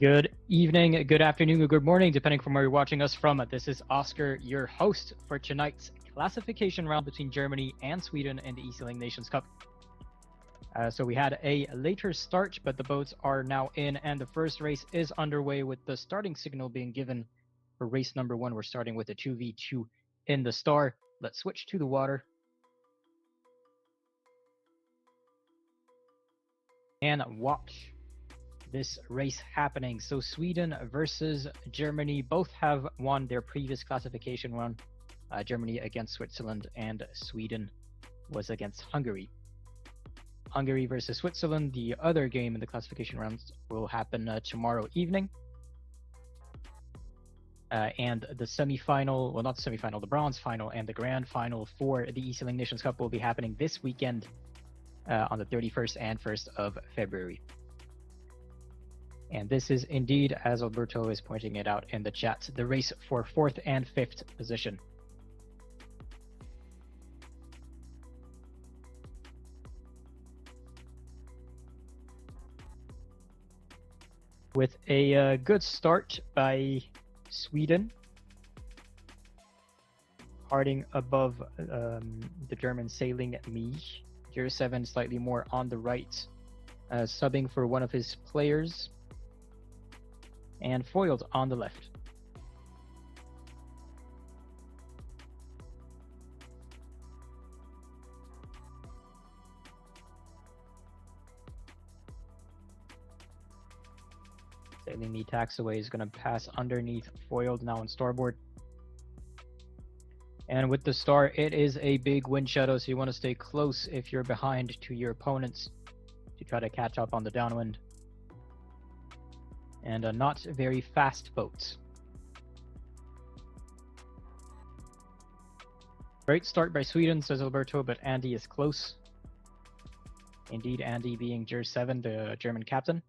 Good evening, good afternoon, or good morning, depending from where you're watching us from. This is Oscar, your host for tonight's classification round between Germany and Sweden in the eSailing Nations Cup. So we had a later start, but the boats are now in, and the first race is underway with the starting signal being given for race number 1. We're starting with a 2v2 in the Star. Let's switch to the water. And watch this race happening. So Sweden versus Germany both have won their previous classification run. Germany against Switzerland and Sweden was against Hungary. Hungary versus Switzerland, the other game in the classification rounds, will happen tomorrow evening. And the semifinal, well, not the semifinal, the bronze final and the grand final for the eSailing Nations Cup will be happening this weekend on the 31st and 1st of February. And this is indeed, as Alberto is pointing it out in the chat, the race for 4th and 5th position. With a good start by Sweden, harding above the German sailing me. Gear 7 slightly more on the right, subbing for one of his players, and foiled on the left. Sailing the taxiway is going to pass underneath foiled now on starboard. And with the Star, it is a big wind shadow, so you want to stay close if you're behind to your opponents to try to catch up on the downwind. And not very fast boats. Great start by Sweden, says Alberto, but Andy is close. Indeed, Andy being Gear 7, the German captain.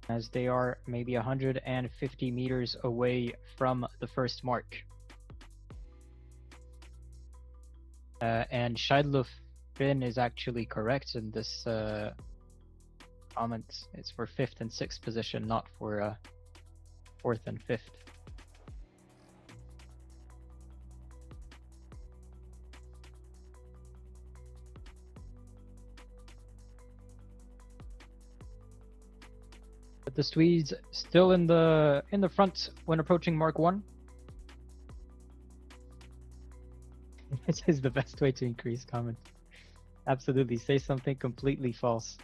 As they are maybe 150 meters away from the first mark. And Scheidler Finn is actually correct in this comment. It's for 5th and 6th position, not for 4th and 5th. But the Swedes still in the front when approaching Mark 1. This is the best way to increase comments. Absolutely, say something completely false.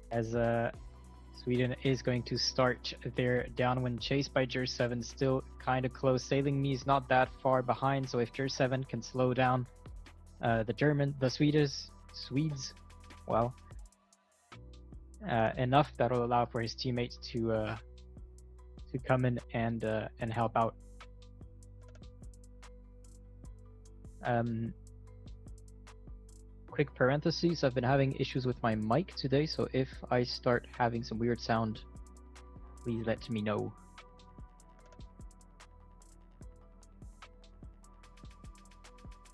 As Sweden is going to start their downwind chase by Gear 7, still kind of close. Sailing me is not that far behind, so if Gear 7 can slow down the Swedes, well, enough, that'll allow for his teammates to come in and help out. Quick parentheses, I've been having issues with my mic today, so if I start having some weird sound, please let me know.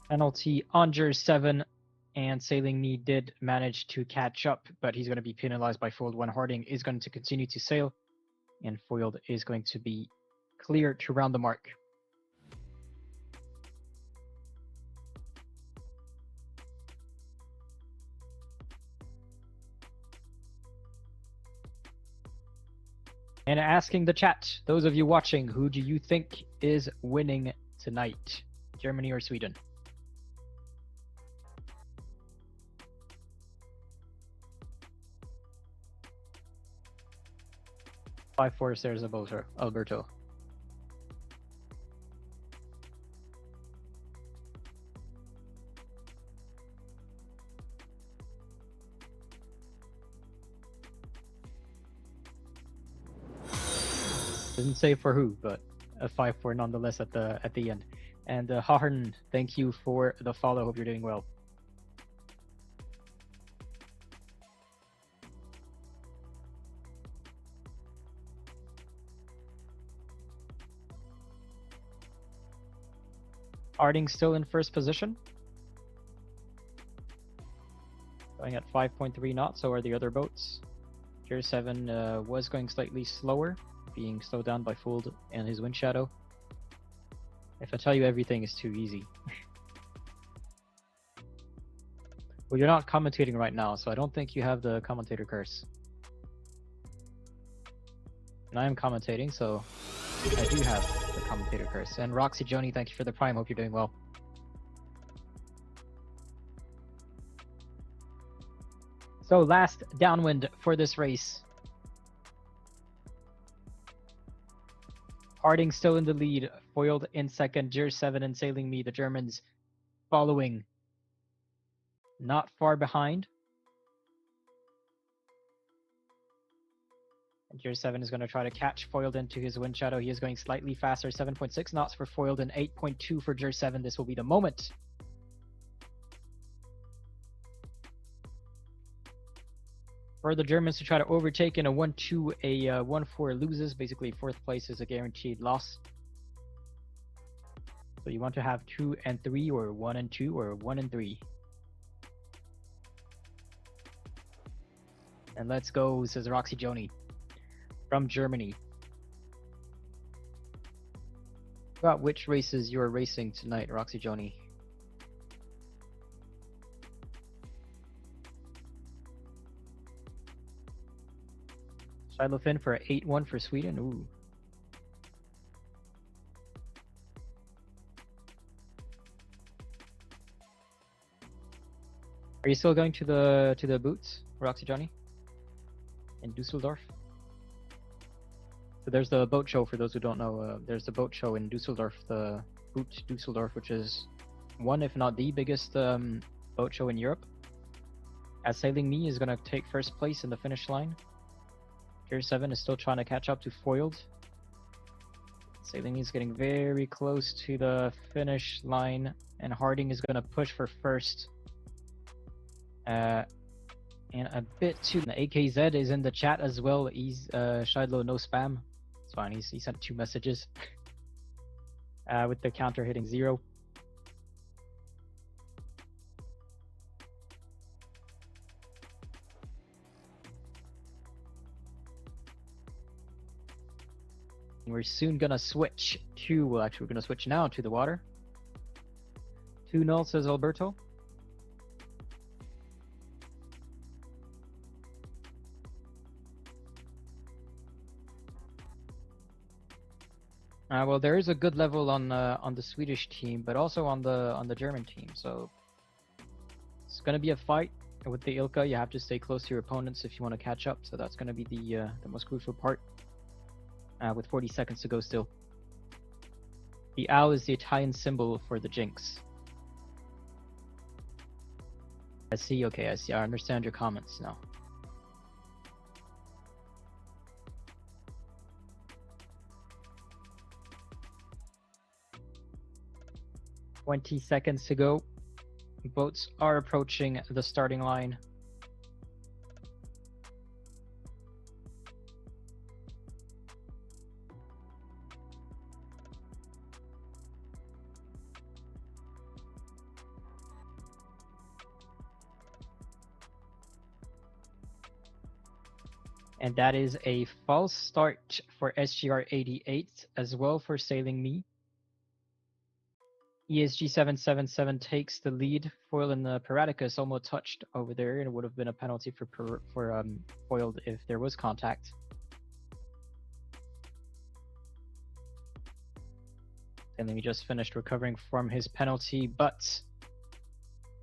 Penalty on Gear 7, and Sailing Me did manage to catch up, but he's going to be penalized by foiled when Harding is going to continue to sail, and foiled is going to be clear to round the mark. And asking the chat, those of you watching, who do you think is winning tonight? Germany or Sweden? 5-4 stairs above her, Alberto. Doesn't say for who, but a 5-4 nonetheless at the end. And Haharn, thank you for the follow. Hope you're doing well. Harding still in first position, going at 5.3 knots. So are the other boats. Tier 7 was going slightly slower, being slowed down by Fooled and his wind shadow. If I tell you everything is too easy. Well, you're not commentating right now, so I don't think you have the commentator curse. And I am commentating, so I do have the commentator curse. And Roxy Joni, thank you for the prime. Hope you're doing well. So last downwind for this race. Harding still in the lead, Foiled in second, Tier 7 and Sailing Me, the Germans following. Not far behind. And Tier 7 is going to try to catch Foiled into his wind shadow. He is going slightly faster, 7.6 knots for Foiled and 8.2 for Tier 7. This will be the moment. For the Germans to try to overtake in a 1-2, a 1-4 loses. Basically, fourth place is a guaranteed loss. So you want to have 2 and 3, or 1 and 2, or 1 and 3. And let's go, says Roxy Joni from Germany. About which races you're racing tonight, Roxy Joni? Shiloh Finn for 8-1 for Sweden. Ooh. Are you still going to the boots, Roxy Johnny? In Dusseldorf? So there's the boat show, for those who don't know. There's the boat show in Dusseldorf, the Boot Dusseldorf, which is one, if not the biggest boat show in Europe. As Sailing Me is going to take first place in the finish line. Tier 7 is still trying to catch up to Foiled. Sailing Me is getting very close to the finish line, and Harding is going to push for first. And a bit too. The AKZ is in the chat as well. He's Shidlow, no spam. It's fine. He sent 2 messages with the counter hitting 0. We're soon gonna switch to, well, actually, we're gonna switch now to the water. 2-0, says Alberto. Well, there is a good level on the Swedish team, but also on the German team. So it's gonna be a fight with the Ilka. You have to stay close to your opponents if you want to catch up. So that's gonna be the most crucial part. With 40 seconds to go still. The owl is the Italian symbol for the jinx. I see, okay, I see. I understand your comments now. $20 seconds to go. Boats are approaching the starting line. And that is a false start for SGR 88 as well for Sailing Me. ESG 777 takes the lead. Foil in the Paraticus almost touched over there, and it would have been a penalty for Foiled if there was contact. And then he just finished recovering from his penalty, but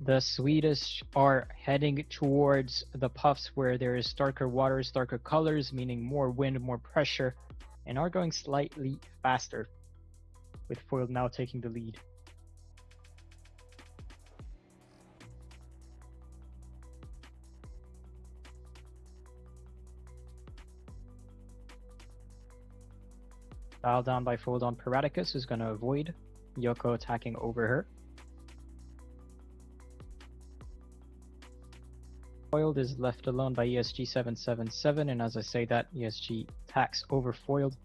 the Swedish are heading towards the puffs where there is darker waters, darker colors, meaning more wind, more pressure, and are going slightly faster, with Foiled now taking the lead. Dial down by fold on Paraticus, who's going to avoid Yoko attacking over her. Foiled is left alone by ESG777, and as I say that, ESG attacks over Foiled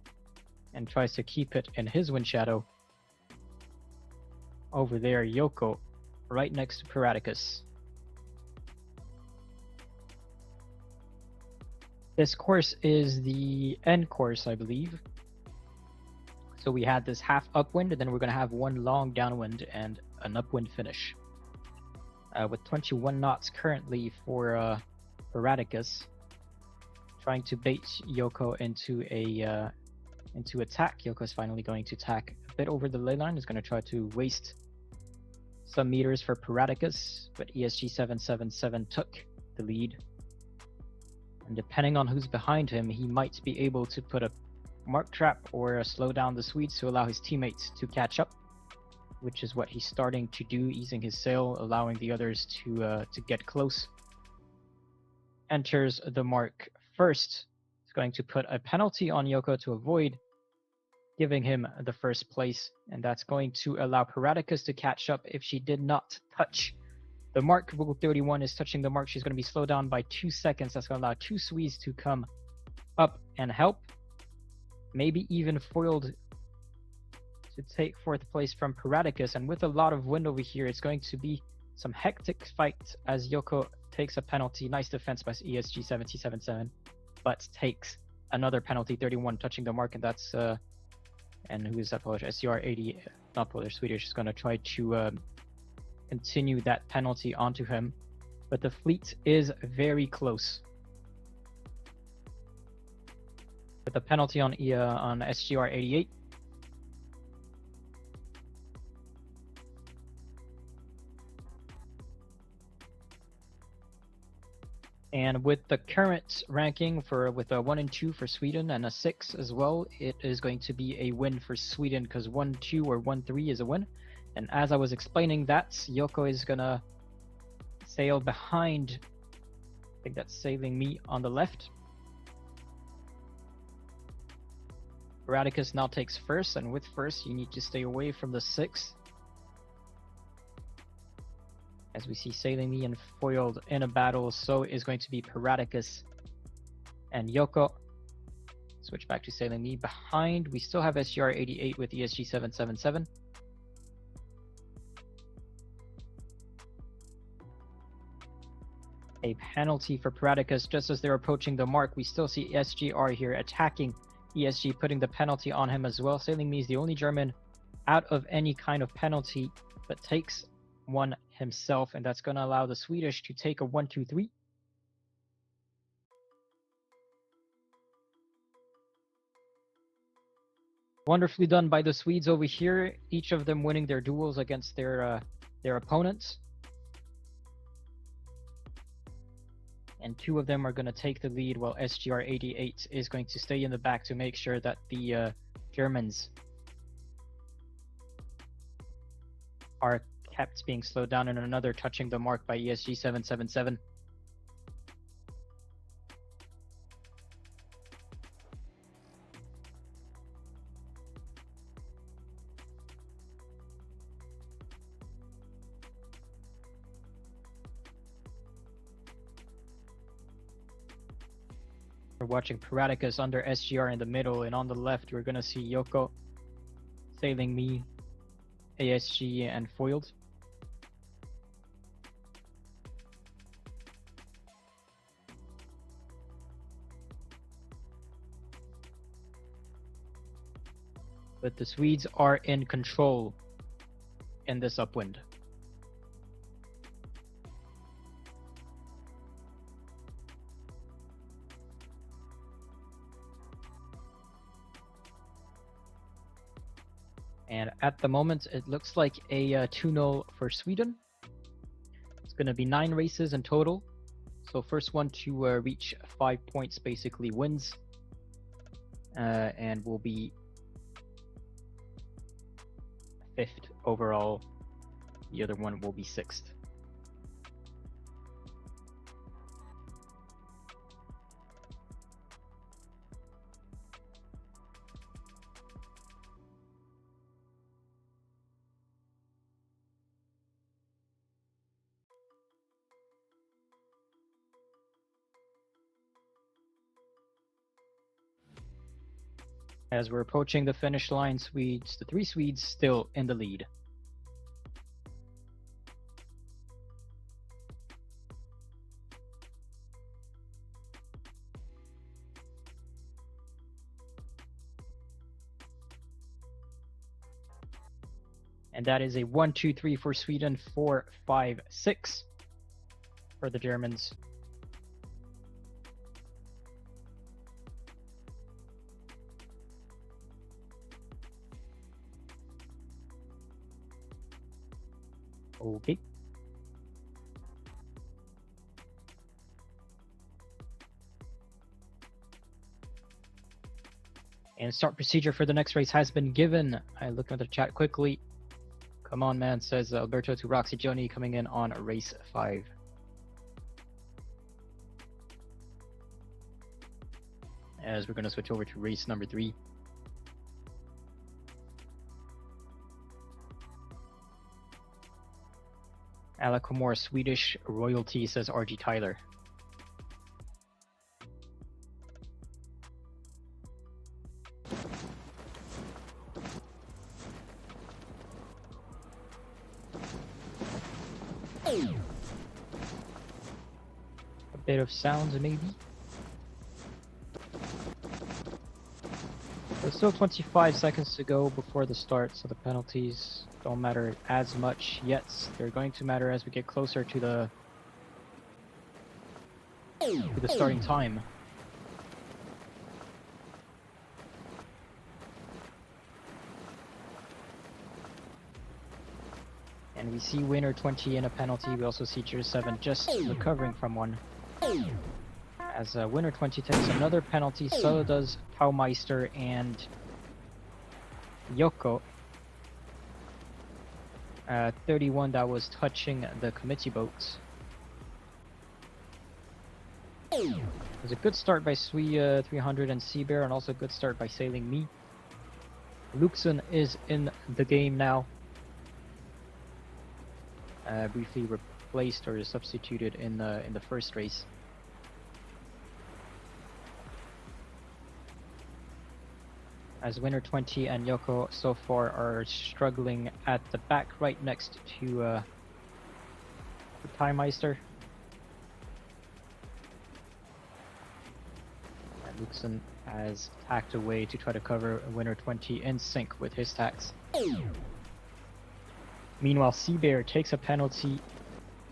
and tries to keep it in his wind shadow. Over there, Yoko, right next to Paraticus. This course is the end course, I believe. So we had this half upwind, and then we're going to have one long downwind and an upwind finish. With 21 knots currently for Paraticus, trying to bait Yoko into attack. Yoko is finally going to attack a bit over the ley line. He's going to try to waste some meters for Paraticus, but ESG777 took the lead. And depending on who's behind him, he might be able to put a mark trap or slow down the Swedes to allow his teammates to catch up, which is what he's starting to do, easing his sail, allowing the others to get close. Enters the mark first. It's going to put a penalty on Yoko to avoid, giving him the first place, and that's going to allow Paraticus to catch up if she did not touch the mark. Rule 31 is touching the mark. She's going to be slowed down by 2 seconds. That's going to allow 2 Swedes to come up and help. Maybe even Foiled to take 4th place from Paraticus, and with a lot of wind over here, it's going to be some hectic fight as Yoko takes a penalty. Nice defense by ESG777, but takes another penalty, 31, touching the mark, and that's and who is that Polish? SCR80, not Polish, Swedish, is going to try to continue that penalty onto him, but the fleet is very close. With the penalty on SGR88. And with the current ranking with a 1 and 2 for Sweden and a 6 as well, it is going to be a win for Sweden because 1-2 or 1-3 is a win. And as I was explaining that, Yoko is gonna sail behind, I think that's sailing me on the left. Paraticus now takes first, and with first, you need to stay away from the 6. As we see Sailing Me and Foiled in a battle, so is going to be Paraticus and Yoko. Switch back to Sailing Me. Behind, we still have SGR88 with ESG777. A penalty for Paraticus just as they're approaching the mark. We still see SGR here attacking ESG, putting the penalty on him as well. Sailing Me is the only German out of any kind of penalty, but takes one himself, and that's going to allow the Swedish to take a 1-2-3. Wonderfully done by the Swedes over here, each of them winning their duels against their opponents. And 2 of them are going to take the lead, while SGR88 is going to stay in the back to make sure that the Germans are kept being slowed down, and another touching the mark by ESG777. We're watching Paraticus under SGR in the middle, and on the left we're going to see Yoko, Sailing Me, ASG, and Foiled. But the Swedes are in control in this upwind. And at the moment, it looks like a 2-0 for Sweden. It's going to be 9 races in total. So first one to reach 5 points basically wins. And will be 5th overall. The other one will be 6th. As we're approaching the finish line, the three Swedes still in the lead. And that is a 1-2-3 for Sweden, 4-5-6 for the Germans. Okay. And start procedure for the next race has been given. I looked at the chat quickly. Come on, man, says Alberto to Roxy Joni, coming in on race 5. As we're going to switch over to race number 3. Alakomor Swedish royalty, says RG Tyler. A bit of sounds maybe. There's still 25 seconds to go before the start, so the penalties don't matter as much yet. They're going to matter as we get closer to the starting time. And we see winner 20 in a penalty. We also see tier 7 just recovering from one. As winner 20 takes another penalty, so does Taumeister and Yoko. 31, that was touching the committee boats. It was a good start by Sui 300 and Seabear, and also a good start by Sailing Me. Luxon is in the game now. Briefly replaced or substituted in the first race. As winner 20 and Yoko so far are struggling at the back, right next to Taumeister. And Luxon has tacked away to try to cover winner 20 in sync with his tacks. Meanwhile, Seabear takes a penalty,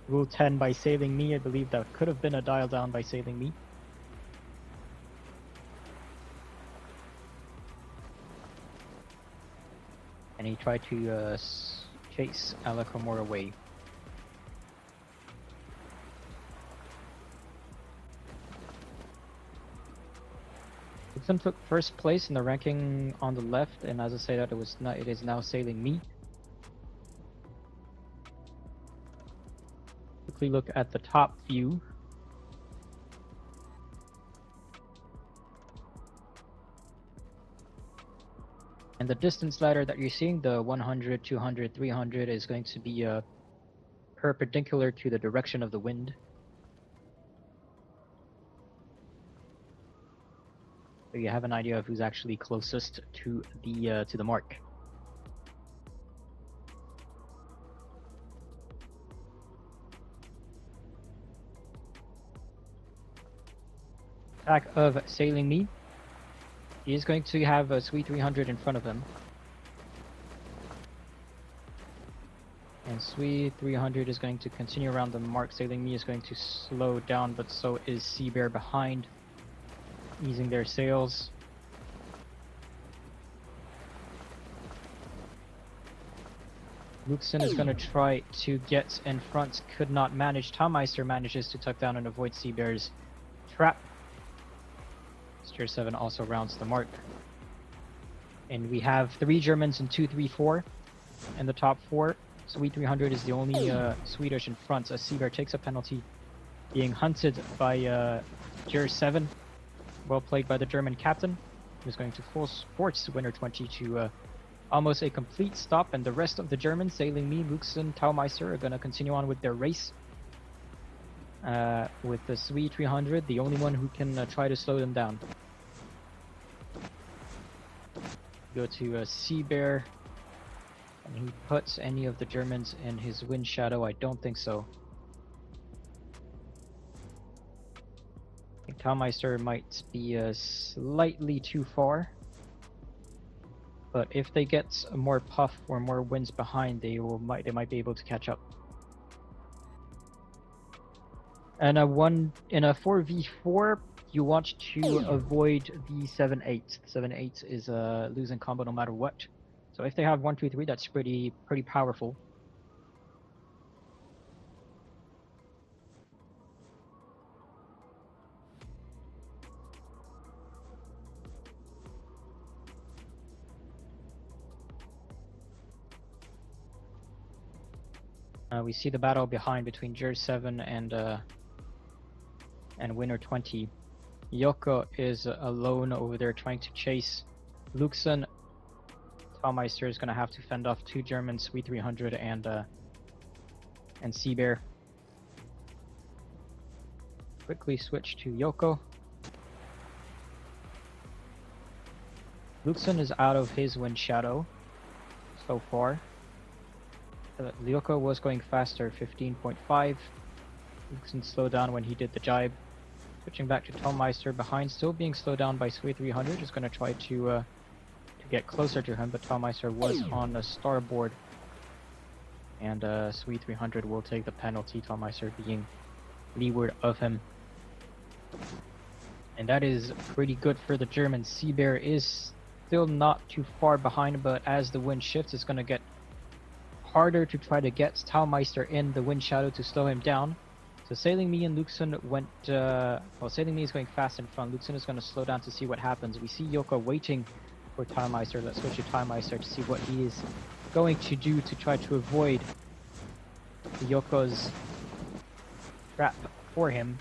rule 10 by Sailing Me. I believe that could have been a dial down by Sailing Me. And he tried to chase Alakomor away. Luxon took first place in the ranking on the left, and as I say that, it is now Sailing Me. Quickly look at the top view. And the distance ladder that you're seeing, the 100, 200, 300, is going to be perpendicular to the direction of the wind. So you have an idea of who's actually closest to the mark. Attack of Sailing Me. He is going to have a Sui 300 in front of him. And Sui 300 is going to continue around the mark. Sailing Me is going to slow down, but so is Seabear behind, easing their sails. Luxon is going to try to get in front, could not manage. Taumeister manages to tuck down and avoid Seabear's trap. Tier 7 also rounds the mark. And we have 3 Germans and 2, 3, 4 in the top 4. Sui 300 is the only Swedish in front, as Seabear takes a penalty, being hunted by tier 7. Well played by the German captain, who's going to force winner 20 to almost a complete stop, and the rest of the Germans, Sailing Me, Luxon, Taumeister, are going to continue on with their race. With the Sui 300, the only one who can try to slow them down. Go to Sea Bear. And he puts any of the Germans in his wind shadow. I don't think so. I think Taumeister might be slightly too far. But if they get more puff or more winds behind, they might be able to catch up. And in a 4v4, you want to avoid the 7-8. 7-8 is a losing combo no matter what. So if they have 1, 2, 3, that's pretty powerful. We see the battle behind between Jer 7 and Winner 20. Yoko is alone over there trying to chase Luxon. Taumeister is going to have to fend off 2 Germans, Sweet 300 and Sea Bear. Quickly switch to Yoko. Luxon is out of his wind shadow so far. Yoko was going faster, 15.5. Luxon slowed down when he did the jibe. Switching back to Taumeister behind, still being slowed down by Sui 300. Just going to try to get closer to him, but Taumeister was on the starboard. And Sui 300 will take the penalty, Taumeister being leeward of him. And that is pretty good for the Germans. Sea Bear is still not too far behind, but as the wind shifts, it's going to get harder to try to get Taumeister in the wind shadow to slow him down. So Sailing Me and Luxon went, well, Sailing Me is going fast in front. Luxon is going to slow down to see what happens. We see Yoko waiting for Taumeister. Let's switch to Taumeister to see what he is going to do to try to avoid Yoko's trap for him.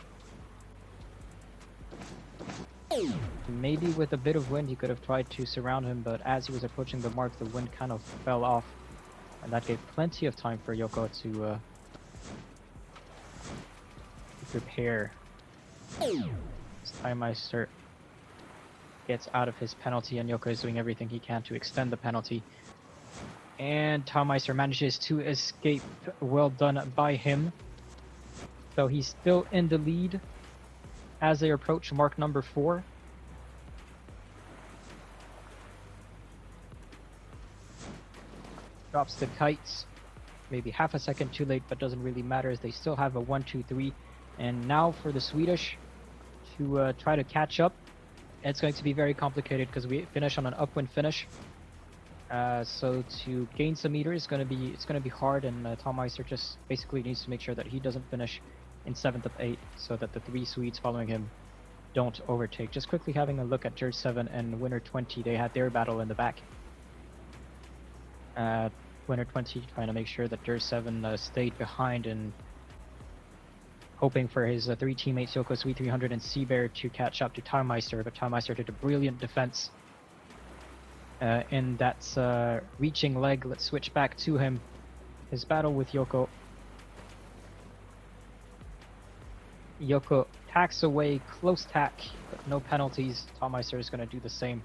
Maybe with a bit of wind he could have tried to surround him, but as he was approaching the mark, the wind kind of fell off. And that gave plenty of time for Yoko to prepare. Taumeister gets out of his penalty, and Yoko is doing everything he can to extend the penalty. And Taumeister manages to escape. Well done by him. So he's still in the lead as they approach mark number 4. Drops the kites, maybe half a second too late, but doesn't really matter as they still have a 1, 2, 3. And now for the Swedish to try to catch up. It's going to be very complicated because we finish on an upwind finish. So to gain some meter is going to be hard, and Taumeister just basically needs to make sure that he doesn't finish in 7th of 8, so that the 3 Swedes following him don't overtake. Just quickly having a look at Jer 7 and Winner 20, they had their battle in the back. Winner 20 trying to make sure that Jer 7 stayed behind and hoping for his 3 teammates, Yoko, Sweet 300 and Sea Bear, to catch up to Taumeister, but Taumeister did a brilliant defense in that reaching leg. Let's switch back to him. His battle with Yoko. Yoko tacks away, close tack, but no penalties. Taumeister is going to do the same,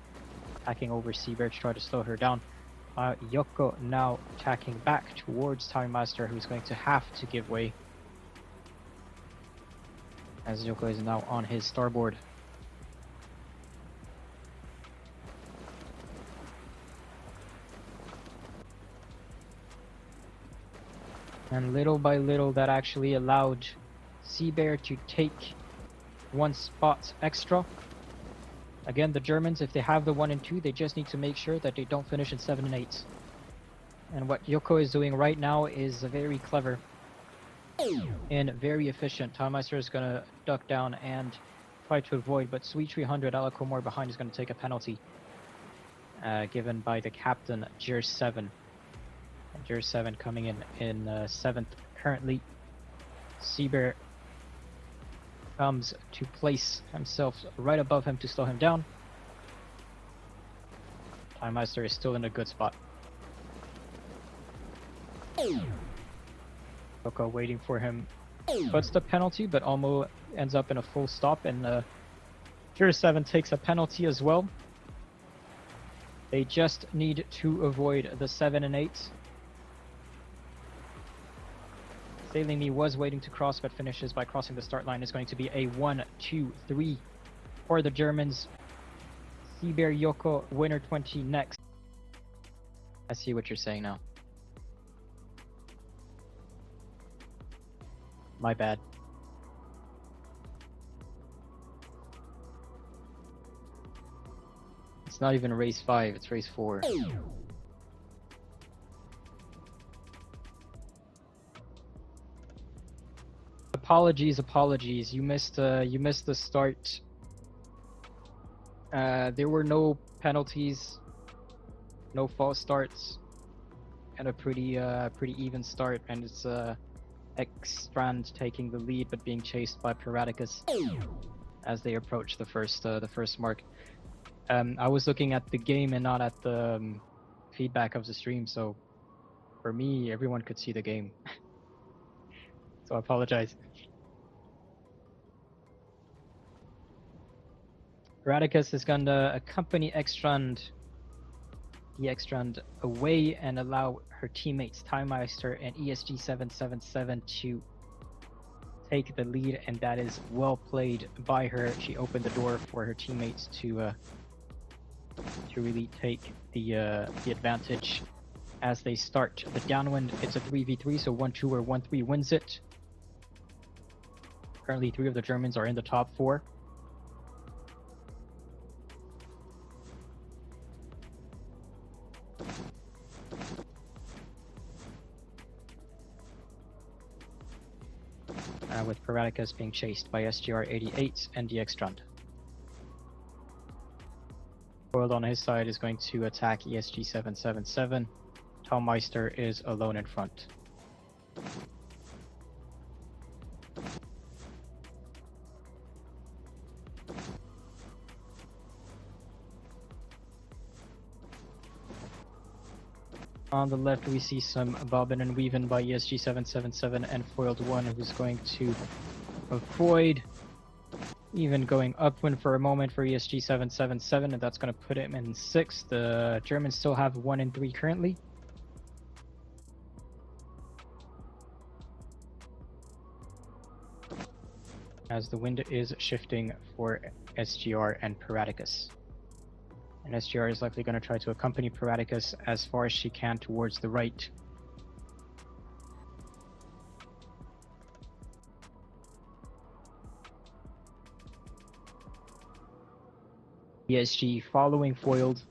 tacking over Sea Bear to try to slow her down. Yoko now tacking back towards Taumeister, who's going to have to give way, as Yoko is now on his starboard. And little by little, that actually allowed Sea Bear to take 1 spot extra. Again, the Germans, if they have the 1 and 2, they just need to make sure that they don't finish in 7 and 8. And what Yoko is doing right now is very clever and very efficient. Taumeister is going to duck down and try to avoid, but Sweet 300, Alakomor behind, is going to take a penalty given by the captain, Jer 7. And Jer 7 coming in 7th currently. Sea Bear comes to place himself right above him to slow him down. Taumeister is still in a good spot. Yoko waiting for him. Puts the penalty, but almost ends up in a full stop, and Jer 7 takes a penalty as well. They just need to avoid the 7 and 8. Sailing Me was waiting to cross, but finishes by crossing the start line. Is going to be a 1, 2, 3 for the Germans. Seabear Yoko, winner 20 next. I see what you're saying now. My bad. It's not even race 5, it's race 4. Apologies. You missed the start. There were no penalties, no false starts, and a pretty even start. And it's X-Strand taking the lead, but being chased by Piraticus as they approach the first mark. I was looking at the game and not at the feedback of the stream, so for me, everyone could see the game. So I apologize. Piraticus is going to accompany the X-Strand away and allow her teammates Timemeister and ESG777 to take the lead, and that is well played by her. She opened the door for her teammates to really take the advantage as they start the downwind. It's a 3v3, so 1-2 or 1-3 wins it. Currently, 3 of the Germans are in the top 4. With Piraticus being chased by SGR88 and the X-Strand. Foiled on his side is going to attack ESG777. Talmeister is alone in front. On the left, we see some bobbing and weaving by ESG777 and Foiled 1, who's going to avoid even going upwind for a moment for ESG777, and that's going to put him in 6th. The Germans still have 1 and 3 currently. As the wind is shifting for SGR and Piraticus. And SGR is likely going to try to accompany Piraticus as far as she can towards the right. ESG following Foiled.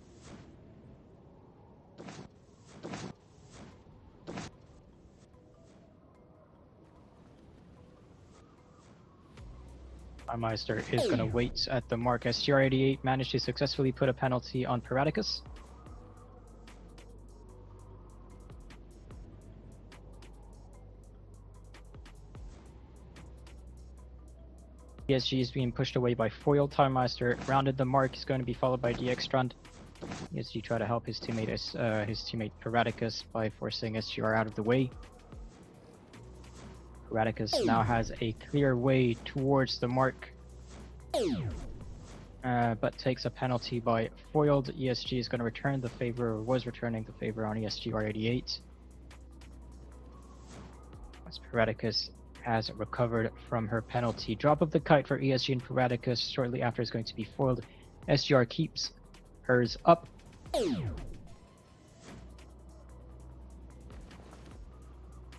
Meister is going to wait at the mark. SGR88 managed to successfully put a penalty on Piraticus. ESG is being pushed away by Foil. Timemeister rounded the mark. Is going to be followed by the X-Strand. ESG try to help his teammate Piraticus by forcing SGR out of the way. Piraticus now has a clear way towards the mark, but takes a penalty by Foiled. ESG is going to return the favor, or was returning the favor on ESGR88. As Piraticus has recovered from her penalty. Drop of the kite for ESG and Piraticus shortly after is going to be Foiled. SGR keeps hers up.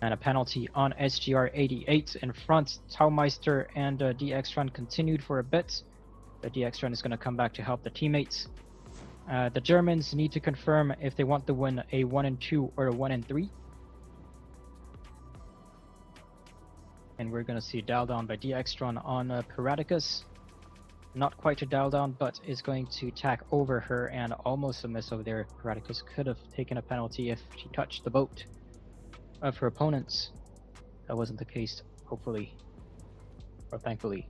And a penalty on SGR88 in front. Taumeister and DX-Run continued for a bit. The DX-Run is going to come back to help the teammates. The Germans need to confirm if they want to win a 1 and 2 or a 1 and 3. And we're going to see dial down by DX-Run on Piraticus. Not quite a dial down, but is going to tack over her and almost a miss over there. Piraticus could have taken a penalty if she touched the boat of her opponents. That wasn't the case, hopefully, or thankfully.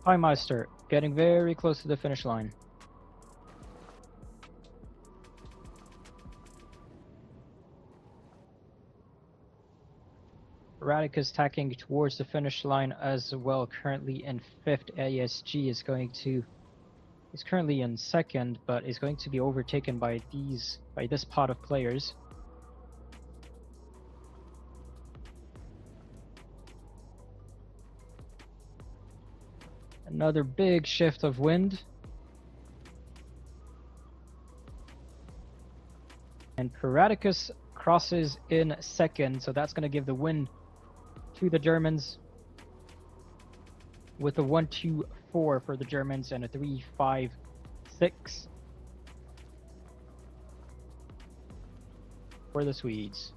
Timemeister getting very close to the finish line. Paradicus tacking towards the finish line as well. Currently in 5th. ASG is currently in 2nd, but is going to be overtaken by this pot of players. Another big shift of wind. And Paradicus crosses in 2nd, so that's going to give the win to the Germans with a 1-2-4 for the Germans and a 3-5-6 for the Swedes.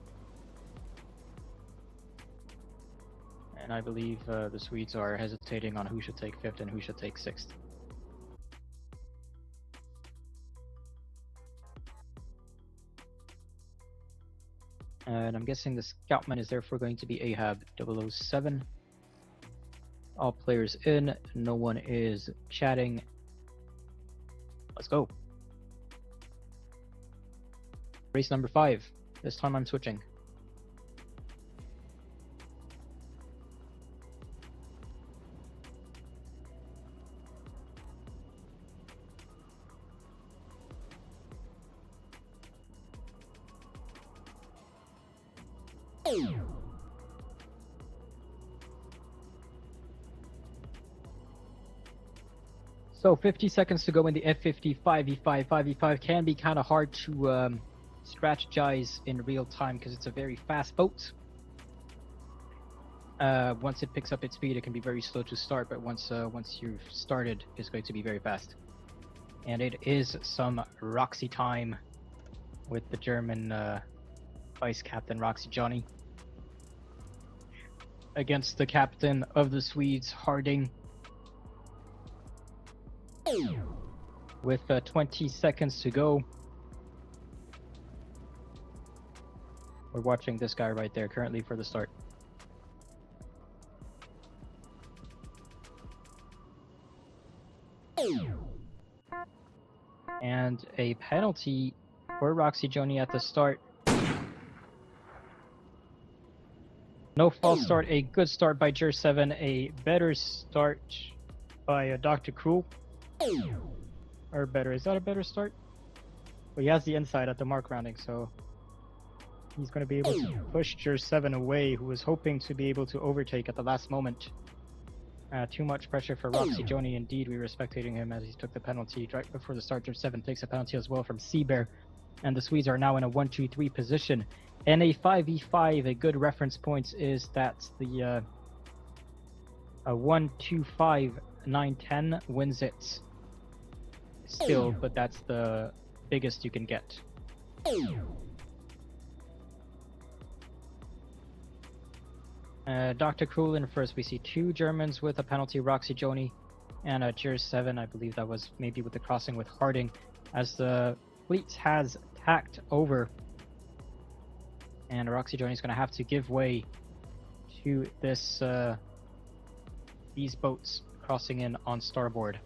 And I believe the Swedes are hesitating on who should take 5th and who should take 6th. And I'm guessing the scoutman is therefore going to be Ahab 007. All players in, no one is chatting. Let's go. Race number 5. This time I'm switching. So 50 seconds to go in the F50 5v5. 5v5 can be kind of hard to strategize in real time because it's a very fast boat. Once it picks up its speed, it can be very slow to start, but once you've started, it's going to be very fast. And it is some Roxy time with the German Vice Captain Roxy Johnny against the captain of the Swedes, Harding. With 20 seconds to go. We're watching this guy right there currently for the start. And a penalty for Roxy Johnny at the start. No false start, a good start by Jer 7, a better start by Dr. Cruel. Or better, is that a better start? Well, he has the inside at the mark rounding, so he's going to be able to push Jer 7 away, who was hoping to be able to overtake at the last moment. Too much pressure for Roxy Johnny. Indeed, we were spectating him as he took the penalty right before the start. Jer 7 takes a penalty as well from Seabear, and the Swedes are now in a 1-2-3 position. And a 5v5, a good reference point is that the 1-2-5-9-10 wins it still, but that's the biggest you can get. Dr. Cruel in first. We see 2 Germans with a penalty, Roxy Johnny and Jer 7. I believe that was maybe with the crossing with Harding, as the fleet has tacked over. And Roxy Johnny is going to have to give way to this these boats crossing in on starboard.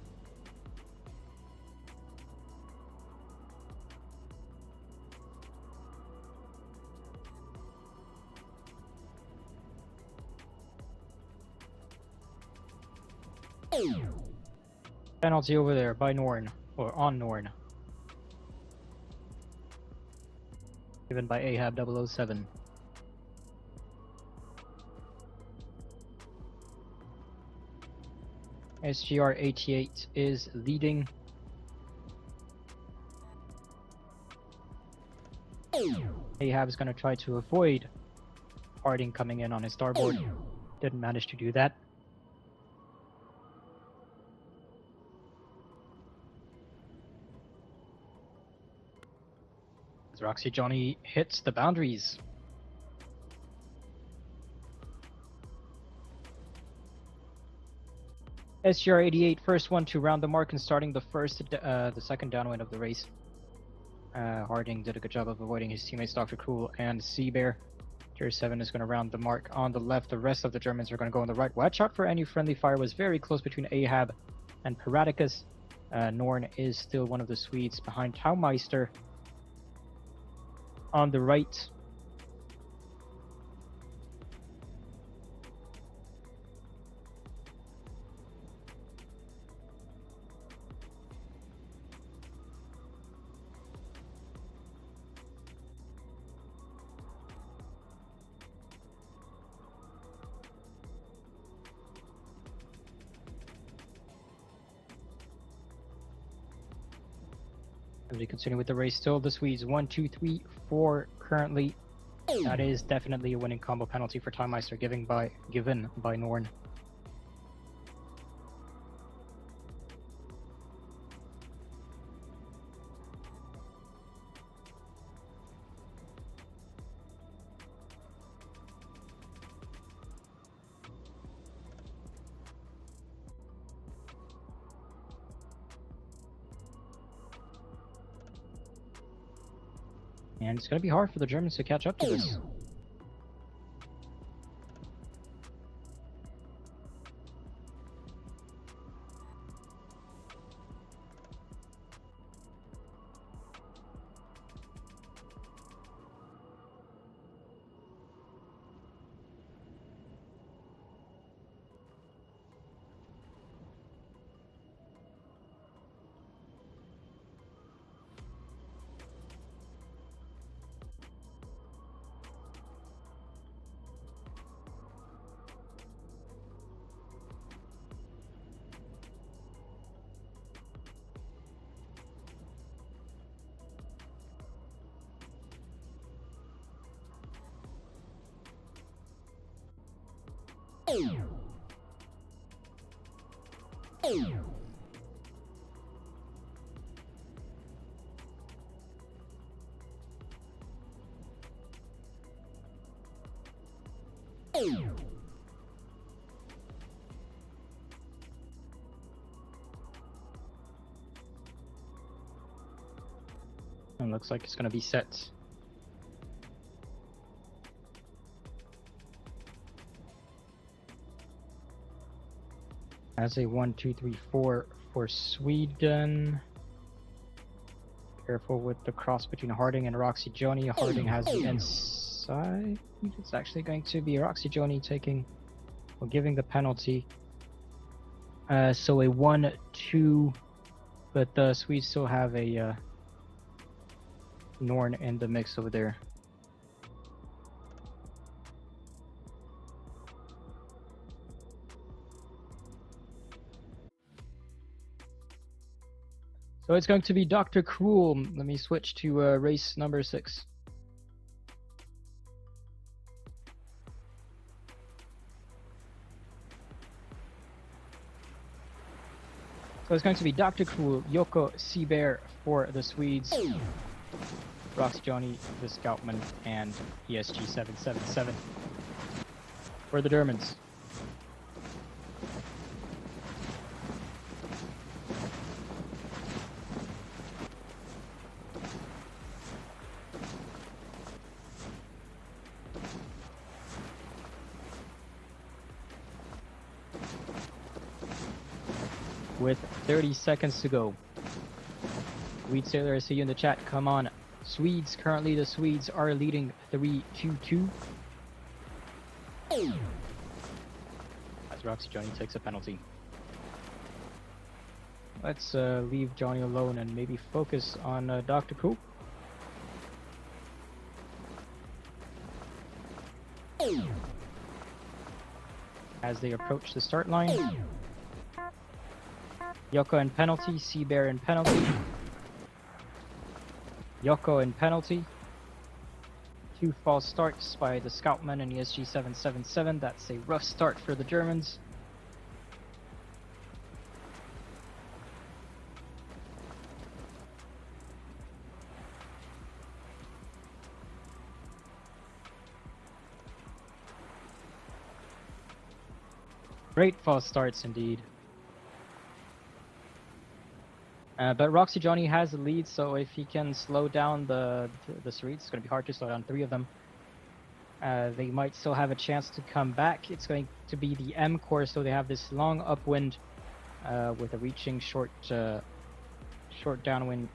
Penalty over there by Norn, or on Norn. Given by Ahab 007. SGR 88 is leading. Ahab is going to try to avoid Harding coming in on his starboard. Didn't manage to do that. As Roxy Johnny hits the boundaries. SGR 88, first one to round the mark and starting the second downwind of the race. Harding did a good job of avoiding his teammates Dr. Cruel and Seabear. Jer 7 is going to round the mark on the left. The rest of the Germans are going to go on the right. Watch out for any friendly fire. Was very close between Ahab and Paradicus. Norn is still one of the Swedes behind Taumeister on the right. As we continue with the race, still the Swedes 1, 2, 3, 4 currently. That is definitely a winning combo penalty for Time Meister given by Norn. And it's going to be hard for the Germans to catch up to this. And looks like it's going to be set. As a 1, 2, 3, 4 for Sweden. Careful with the cross between Harding and Roxy Joni. Harding has the inside. It's actually going to be Roxy Joni taking or giving the penalty. So a 1, 2, but the Swedes still have a Norn in the mix over there. So it's going to be Dr. Cruel. Let me switch to race number 6. So it's going to be Dr. Cruel, Yoko Seabear for the Swedes, Roxy Joni, the Scoutman, and ESG 777 for the Germans. With 30 seconds to go. Swede Sailor, I see you in the chat. Come on. Swedes, currently the Swedes are leading 3-2-2. As Roxy Johnny takes a penalty. Let's leave Johnny alone and maybe focus on Dr. Cool. As they approach the start line. Yoko in penalty, Seabear in penalty. Yoko in penalty. 2 false starts by the Scoutman and ESG 777. That's a rough start for the Germans. Great false starts indeed. But Roxy Johnny has the lead, so if he can slow down the Swedes, it's going to be hard to slow down 3 of them. They might still have a chance to come back. It's going to be the M course, so they have this long upwind with a reaching short downwind,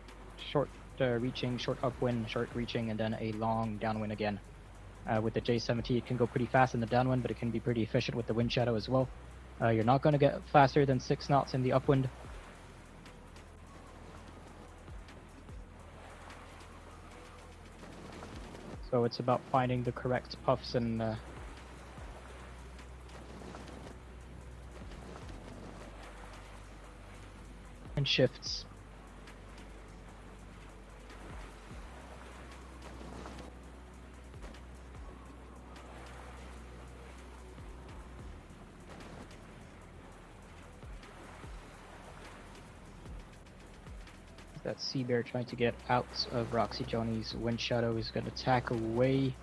reaching, short upwind, short reaching, and then a long downwind again. With the J70, it can go pretty fast in the downwind, but it can be pretty efficient with the wind shadow as well. You're not going to get faster than 6 knots in the upwind. So it's about finding the correct puffs and shifts. That Sea Bear trying to get out of Roxy Johnny's wind shadow is going to tack away.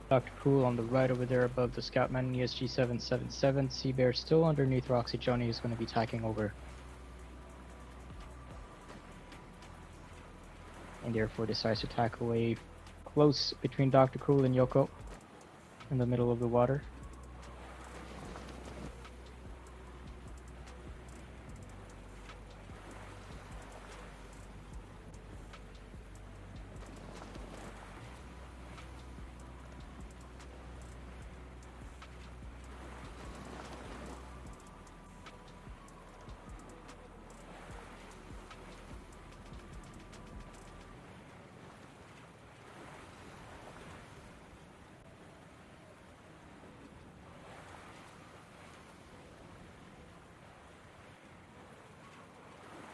Dr. Cool on the right over there above the Scoutman ESG 777. Sea Bear still underneath Roxy Johnny is going to be tacking over. And therefore decides to tack away close between Dr. Cool and Yoko in the middle of the water.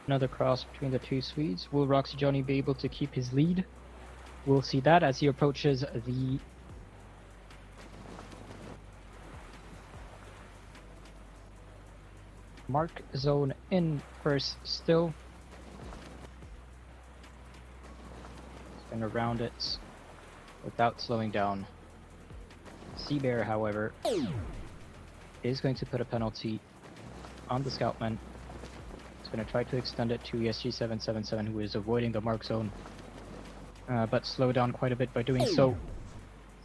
Another cross between the two Swedes. Will Roxy Johnny be able to keep his lead? We'll see that as he approaches the mark zone in first still. He's going to round it without slowing down. Sea Bear, however, is going to put a penalty on the Scoutman. Going to try to extend it to ESG 777, who is avoiding the mark zone, but slow down quite a bit by doing so.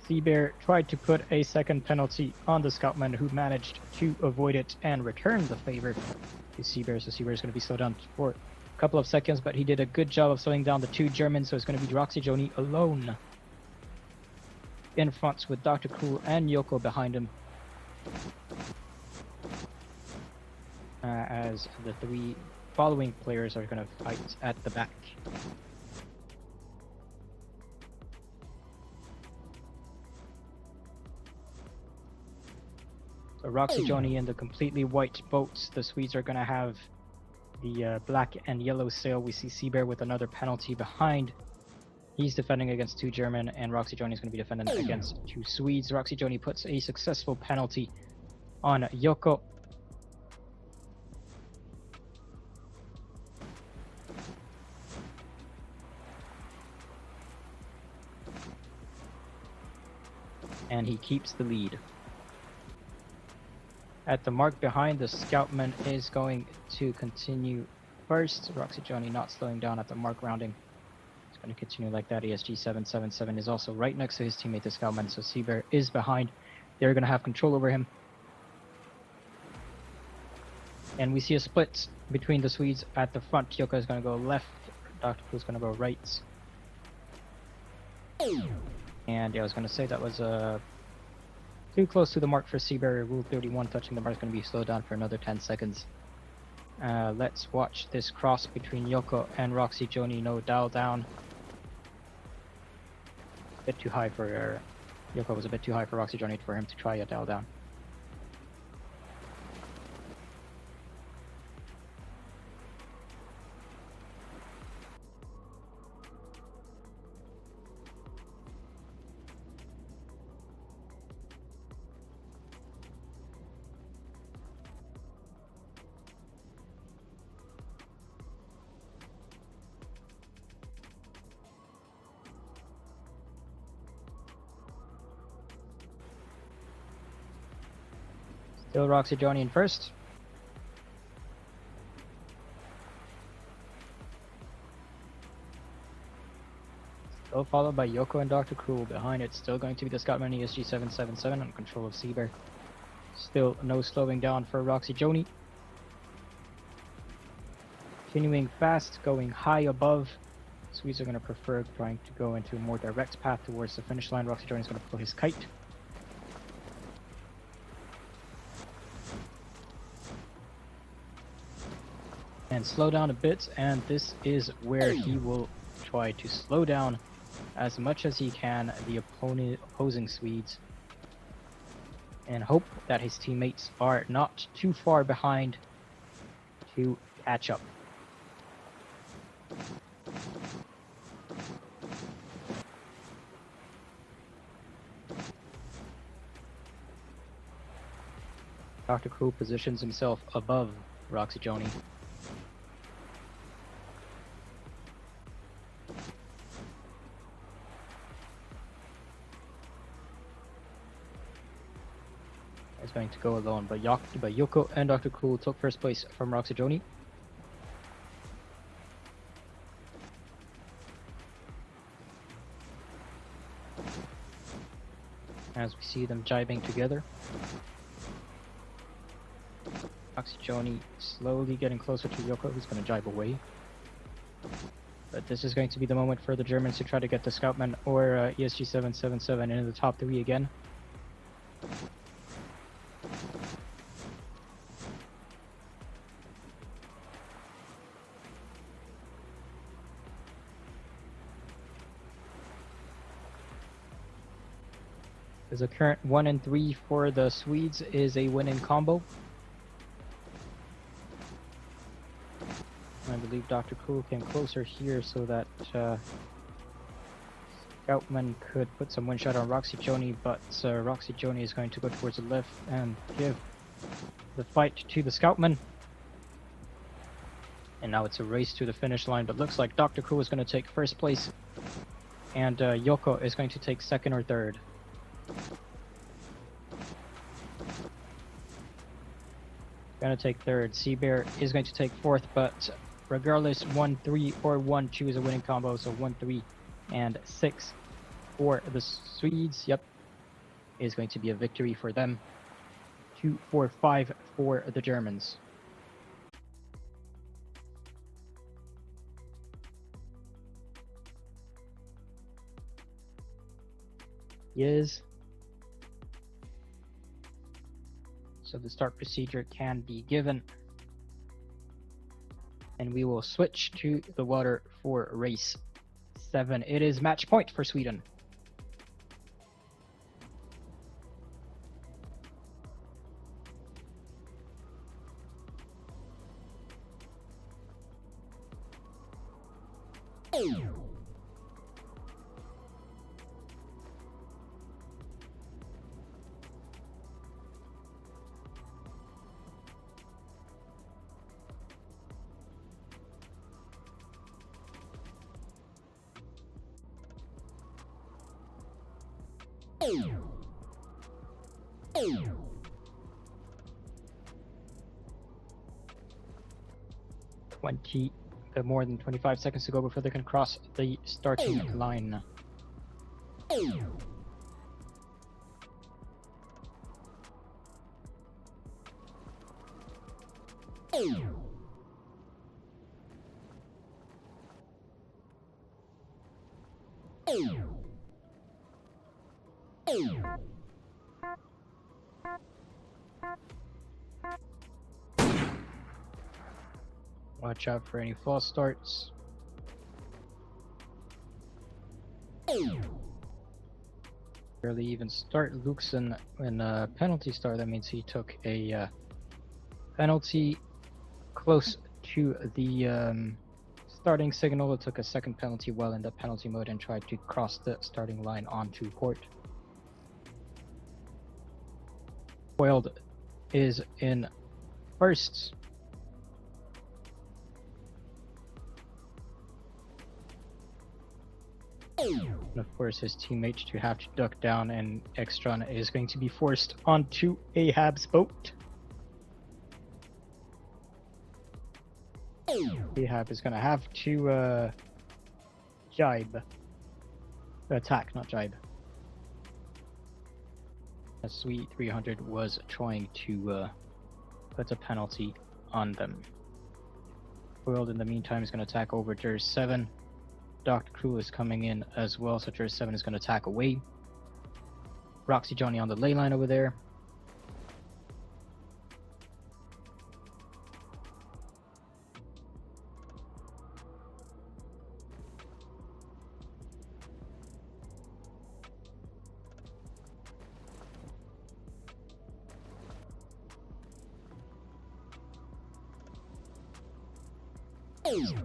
Sea Bear tried to put a second penalty on the Scoutman, who managed to avoid it and return the favor to Sea Bear. So Sea Bear is going to be slowed down for a couple of seconds, but he did a good job of slowing down the two Germans. So it's going to be Roxy Johnny alone in front with Dr. Cool and Yoko behind him. As the three following players are going to fight at the back. So Roxy Johnny in the completely white boats. The Swedes are going to have the black and yellow sail. We see Sea Bear with another penalty behind. He's defending against two German, and Roxy Johnny is going to be defending against two Swedes. Roxy Johnny puts a successful penalty on Yoko. And he keeps the lead. At the mark behind, the Scoutman is going to continue first. Roxy Johnny not slowing down at the mark rounding. It's going to continue like that. ESG 777 is also right next to his teammate, the Scoutman, so Sea Bear is behind. They're going to have control over him. And we see a split between the Swedes at the front. Yoko is going to go left. Dr. Cool is going to go right. And yeah, I was going to say that was too close to the mark for Sea Bear. Rule 31, touching the mark is going to be slowed down for another 10 seconds. Let's watch this cross between Yoko and Roxy Johnny. No dial down. A bit too high for Yoko was a bit too high for Roxy Johnny for him to try a dial down. Still Roxy Johnny in first. Still followed by Yoko and Dr. Cool. Behind it, still going to be the Scoutman ESG 777 on control of Sea Bear. Still no slowing down for Roxy Johnny. Continuing fast, going high above. Swedes are going to prefer trying to go into a more direct path towards the finish line. Roxy Johnny is going to pull his kite. And slow down a bit, and this is where he will try to slow down as much as he can the opposing Swedes and hope that his teammates are not too far behind to catch up. Dr. Cool positions himself above Roxy Joni. Is going to go alone, but Yoko and Dr. Cool took first place from Roxy Joni. As we see them jibing together. Roxy Joni slowly getting closer to Yoko, who's going to jibe away. But this is going to be the moment for the Germans to try to get the Scoutman or ESG 777 into the top 3 again. There's a current 1 and 3 for the Swedes is a winning combo. I believe Dr. Cool came closer here so that Scoutman could put some wind shot on Roxy Joni, but Roxy Joni is going to go towards the left and give the fight to the Scoutman. And now it's a race to the finish line, but looks like Dr. Cool is going to take first place and Yoko is going to take second or third. Gonna take third. Sea Bear is going to take fourth, but regardless, 1-3 or 1-2 is a winning combo, so 1-3 and 6 for the Swedes, yep, is going to be a victory for them. 2-4-5 for the Germans. Yes. So the start procedure can be given. And we will switch to the water for race 7. It is match point for Sweden. More than 25 seconds to go before they can cross the starting line. Watch out for any false starts. Barely even start Luxon in a penalty start. That means he took a penalty close to the starting signal. It took a second penalty while in the penalty mode and tried to cross the starting line onto port. Foiled is in first. And of course his teammate to have to duck down, and Extron is going to be forced onto Ahab's boat. Ahab is going to have to jibe. Attack, not jibe. A Sweet 300 was trying to put a penalty on them. Foiled in the meantime is going to attack over Jers 7. Dr. Crew is coming in as well, so Jers 7 is going to attack away. Roxy Joni on the ley line over there.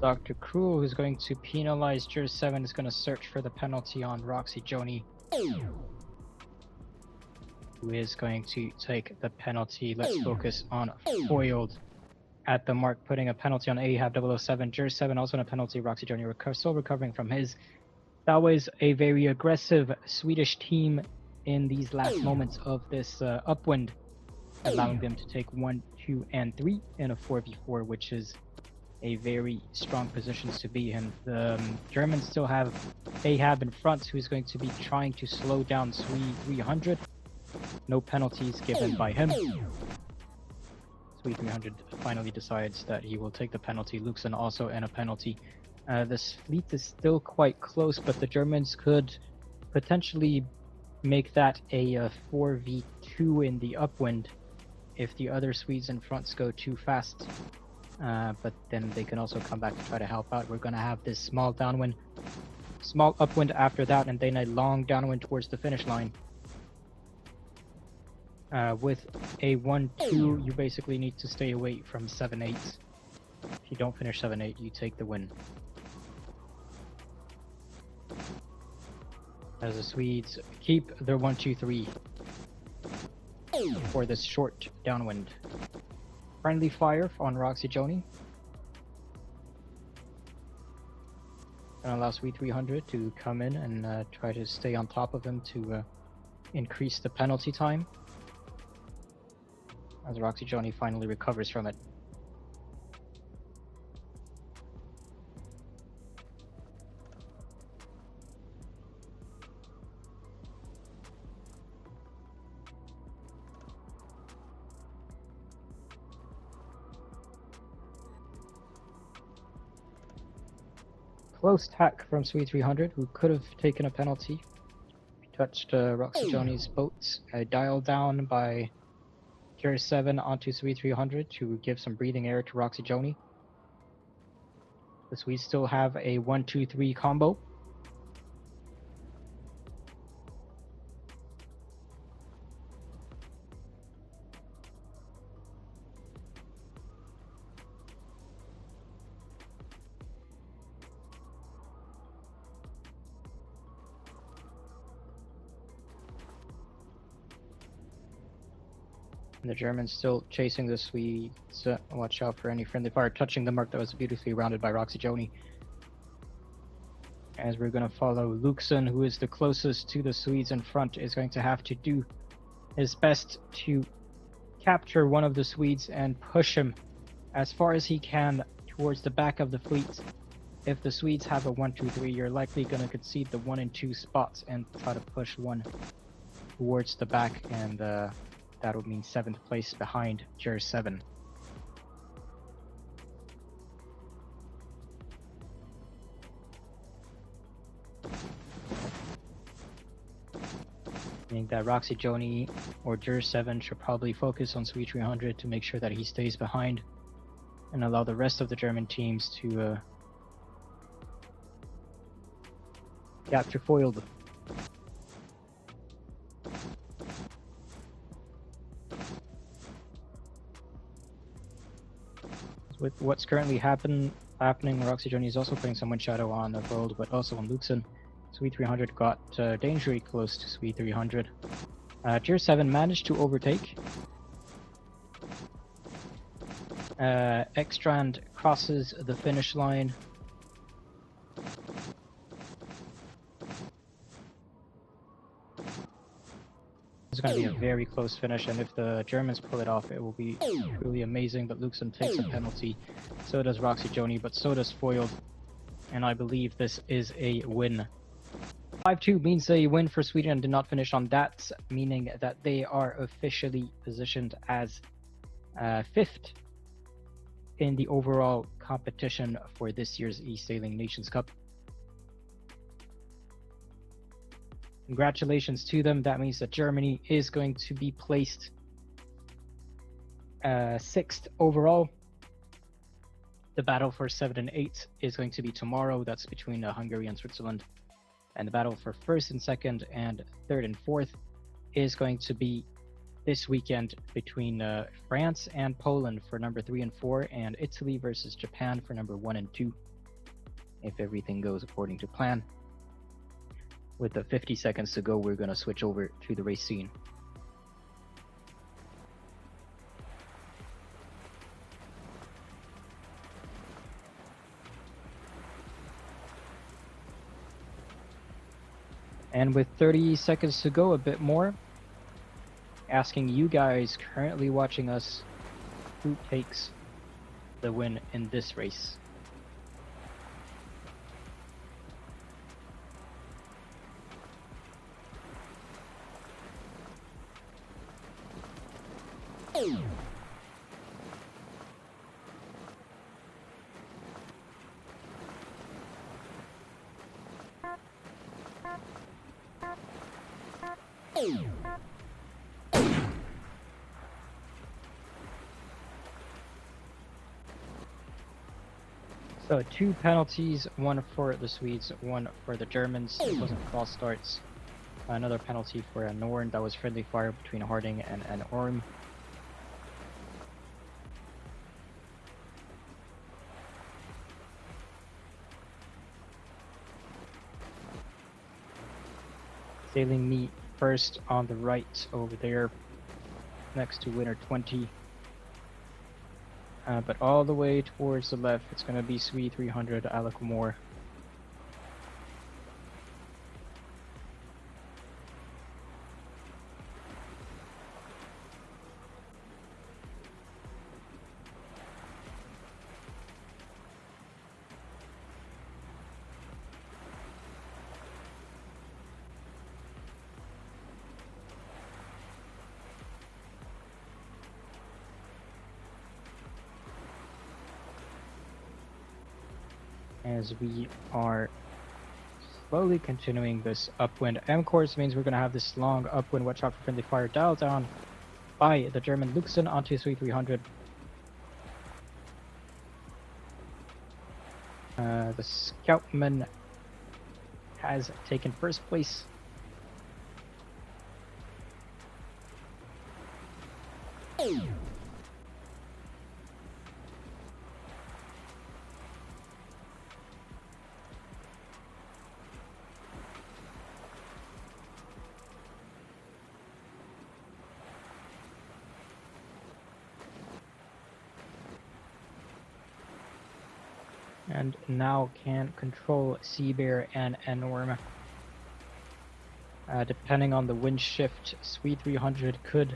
Dr. Cruel, who's going to penalize Jers 7, is going to search for the penalty on Roxy Joni. who is going to take the penalty. Let's focus on foiled at the mark, putting a penalty on Ahab 007. Jers 7 also on a penalty. Roxy Jr. Still recovering from his. That was a very aggressive Swedish team in these last moments of this upwind, allowing them to take 1, 2, and 3 in a 4v4, which is a very strong position to be in. The Germans still have Ahab in front, who's going to be trying to slow down Swede 300. No penalties given by him. Swede 300 finally decides that he will take the penalty. Luxon also in a penalty. This fleet is still quite close, but the Germans could potentially make that a 4v2 in the upwind if the other Swedes in front go too fast. But then they can also come back to try to help out. We're going to have this small downwind, small upwind after that, and then a long downwind towards the finish line. With a 1-2, you basically need to stay away from 7-8. If you don't finish 7-8, you take the win. As the Swedes keep their 1-2-3 for this short downwind. Friendly fire on Roxy Joni. Gonna allow Swede 300 to come in and try to stay on top of him to increase the penalty time. As Roxy Joni finally recovers from it. Close tack from Swede 300, who could have taken a penalty. He touched Roxy Joni's boats. Dial down by Tier 7 onto Swede 300 to give some breathing air to Roxy Joni. The Swedes still have a 1-2-3 combo. And the Germans still chasing the Swedes. Watch out for any friendly fire touching the mark that was beautifully rounded by Roxy Joni. As we're going to follow Luxon, who is the closest to the Swedes in front, is going to have to do his best to capture one of the Swedes and push him as far as he can towards the back of the fleet. If the Swedes have a 1-2-3, you're likely going to concede the 1 and 2 spots and try to push one towards the back, and that would mean 7th place behind Jers 7. Meaning that Roxy Joni or Jers 7 should probably focus on Swede 300 to make sure that he stays behind and allow the rest of the German teams to capture foiled. With what's currently happening, Roxy Joni is also putting some wind shadow on the world, but also on Luxon. Swede 300 got dangerously close to Swede 300. Tier 7 managed to overtake. Ekstrand crosses the finish line. It's going to be a very close finish, and if the Germans pull it off, it will be truly amazing. But Luxon takes a penalty, so does Roxy Joni, but so does Foiled, and I believe this is a win. 5-2 means a win for Sweden and did not finish on that, meaning that they are officially positioned as 5th in the overall competition for this year's eSailing Nations Cup. Congratulations to them. That means that Germany is going to be placed 6th overall. The battle for 7 and 8 is going to be tomorrow. That's between Hungary and Switzerland. And the battle for 1st and 2nd and 3rd and 4th is going to be this weekend between France and Poland for number 3 and 4, and Italy versus Japan for number 1 and 2, if everything goes according to plan. With the 50 seconds to go, we're going to switch over to the race scene. And with 30 seconds to go, a bit more, asking you guys currently watching us, who takes the win in this race? So 2 penalties, 1 for the Swedes, 1 for the Germans. It wasn't false starts. Another penalty for Norn. That was friendly fire between Harding and Orm. Sailing meet first on the right over there, next to winner 20. But all the way towards the left, it's going to be Swede 300, Alec Moore. As we are slowly continuing this upwind M course, means we're going to have this long upwind. Watch out for friendly fire. Dial down by the German Luxen onto Sweet 300. The Scoutman has taken first place. And now can control Seabear and Enorm. Depending on the wind shift, Sweet 300 could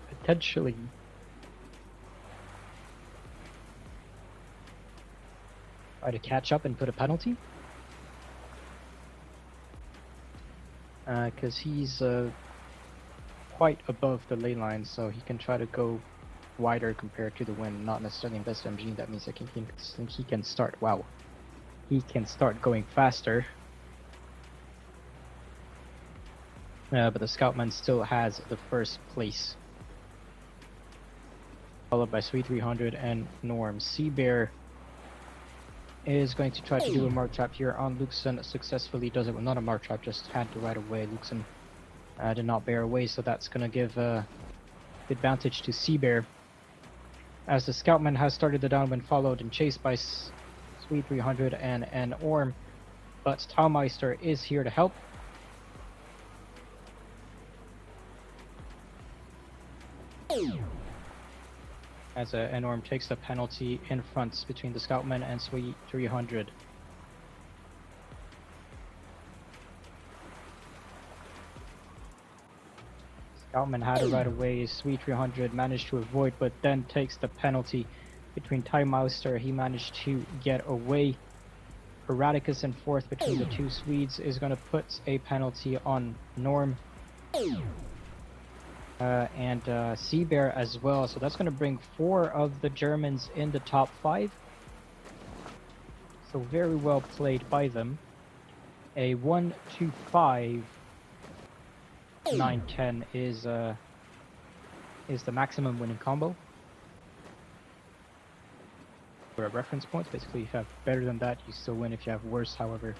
potentially try to catch up and put a penalty. Because he's quite above the ley line, so he can try to go wider compared to the wind, not necessarily in best MG. That means that he can start, wow, he can start going faster. But the Scoutman still has the first place, followed by Sweet 300 and Norm. Seabear is going to try to do a mark trap here on Luxon. Successfully does it, well, not a mark trap, just had to right away. Luxon did not bear away, so that's going to give the advantage to Seabear, as the Scoutman has started the downwind, followed and chased by Sweet 300 and Orm, but Taumeister is here to help. As Enorm takes the penalty in front between the Scoutman and Sweet 300. Scoutman had it right away. Sweet 300 managed to avoid, but then takes the penalty between Taumeister. He managed to get away. Erraticus in fourth between the two Swedes is going to put a penalty on Norm. And Seabear as well, so that's going to bring 4 of the Germans in the top 5. So very well played by them. A 1, 2, 5, 9, 10 is the maximum winning combo. For a reference points, basically if you have better than that, you still win. If you have worse, however,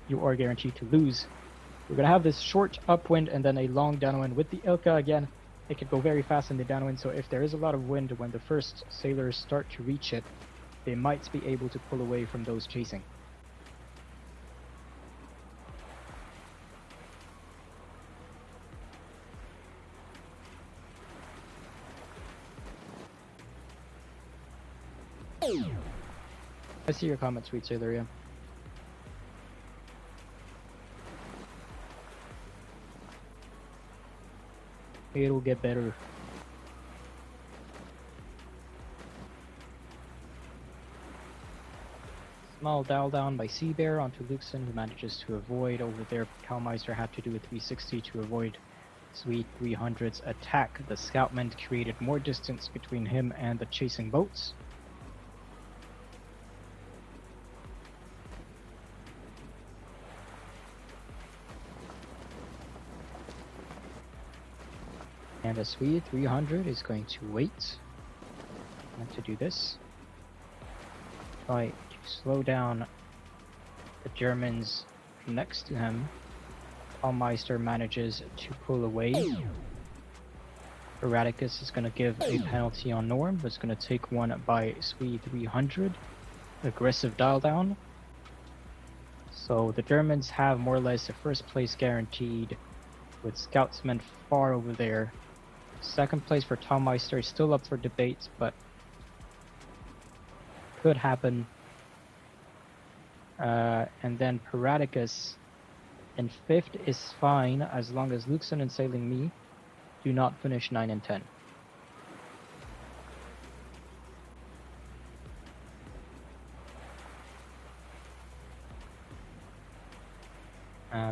you are guaranteed to lose. We're going to have this short upwind and then a long downwind with the Ilka again. It could go very fast in the downwind, so if there is a lot of wind when the first sailors start to reach it, they might be able to pull away from those chasing. I see your comment, Sweet Sailor, yeah. It'll get better. Small dial down by Sea Bear onto Luxon, who manages to avoid over there. Kalmeister had to do a 360 to avoid Sweet 300's attack. The Scoutman created more distance between him and the chasing boats. And the Sweet 300 is going to wait to do this. Try to slow down the Germans next to him. Palmeister manages to pull away. Erraticus is going to give a penalty on Norm, but it's going to take one by Swede 300. Aggressive dial down. So the Germans have more or less the first place guaranteed, with Scoutsmen far over there. Second place for Palmeister is still up for debate, but could happen. And then Paraticus in 5th is fine as long as Luxon and Sailing Me do not finish 9 and 10.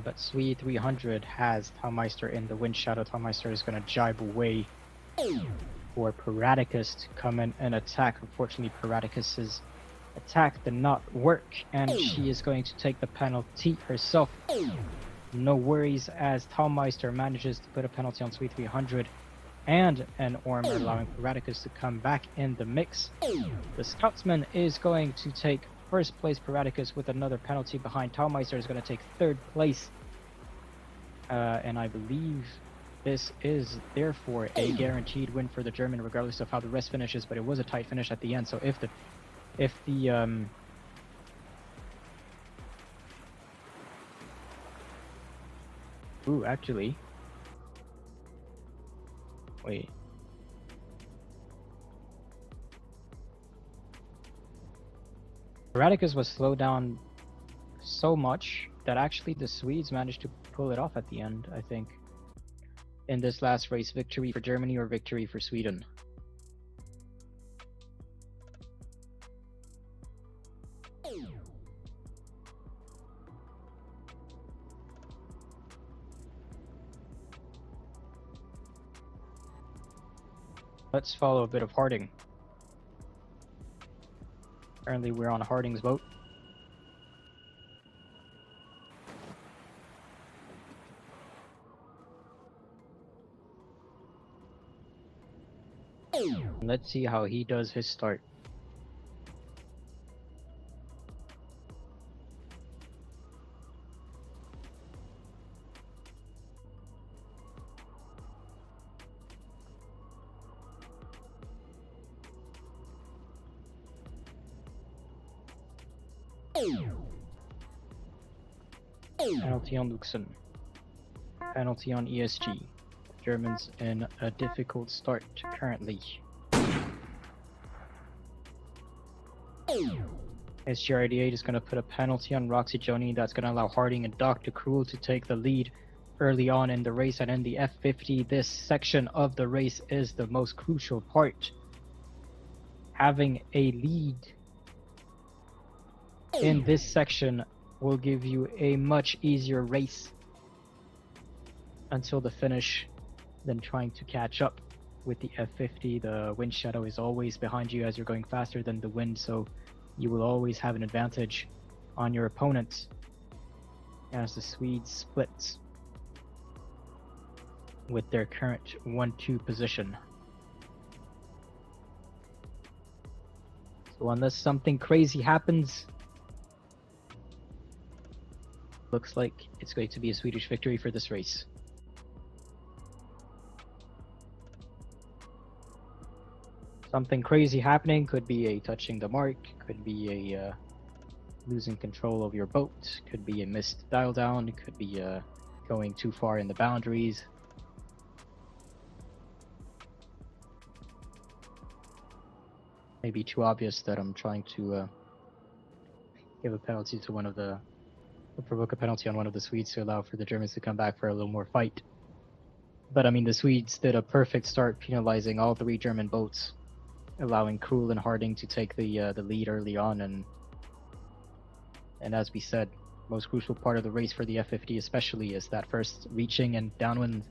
But Swede 300 has Talmeister in the wind shadow. Talmeister is going to jibe away for Paraticus to come in and attack. Unfortunately, Paraticus's attack did not work, and she is going to take the penalty herself. No worries, as Talmeister manages to put a penalty on Sweet 300 and an Orm, allowing Paraticus to come back in the mix. The Scoutsman is going to take first place. Paraticus with another penalty behind. Talmeister is going to take 3rd place. And I believe this is therefore a guaranteed win for the German, regardless of how the rest finishes, but it was a tight finish at the end. So if the ooh, actually, wait. Erraticus was slowed down so much that actually the Swedes managed to pull it off at the end, I think. In this last race, victory for Germany or victory for Sweden? Let's follow a bit of Harding. Apparently we're on Harding's boat. Let's see how he does his start. Penalty on Luxon. Penalty on ESG. Germans in a difficult start currently. SGR88 is going to put a penalty on Roxy Joni. That's going to allow Harding and Dr. Cruel to take the lead early on in the race. And in the F50, this section of the race is the most crucial part. Having a lead in this section will give you a much easier race until the finish than trying to catch up. With the F50, the wind shadow is always behind you as you're going faster than the wind, so you will always have an advantage on your opponents as the Swedes split with their current 1-2 position. So unless something crazy happens, looks like it's going to be a Swedish victory for this race. Something crazy happening, could be a touching the mark, could be a losing control of your boat, could be a missed dial down, could be going too far in the boundaries. Maybe too obvious that I'm trying to give a penalty to one of the, provoke a penalty on one of the Swedes to allow for the Germans to come back for a little more fight. But I mean, the Swedes did a perfect start, penalizing all three German boats, allowing Krul and Harding to take the lead early on, and as we said, most crucial part of the race for the F50 especially is that first reaching and downwind.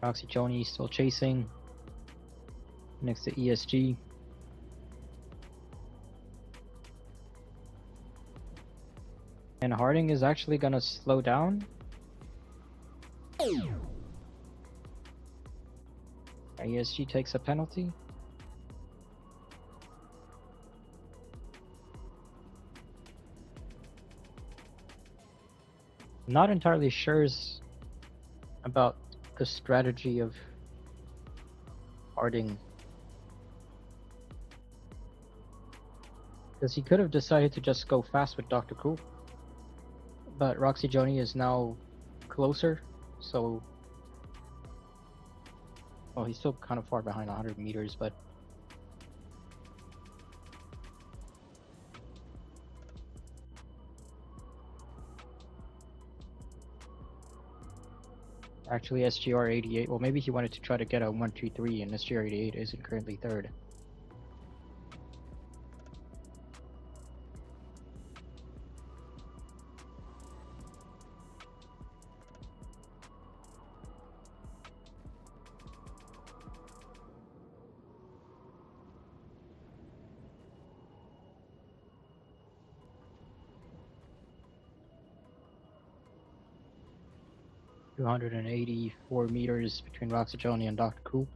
Roxy Joni still chasing next to ESG. And Harding is actually going to slow down. ESG takes a penalty. I'm not entirely sure about the strategy of Harding, because he could have decided to just go fast with Dr. Cool, but Roxy Joni is now closer, so well, he's still kind of far behind 100 meters, but actually SGR 88, well, maybe he wanted to try to get a 1-2-3, and SGR 88 isn't currently third. .284 meters between Roxy Joni and Dr. Cool.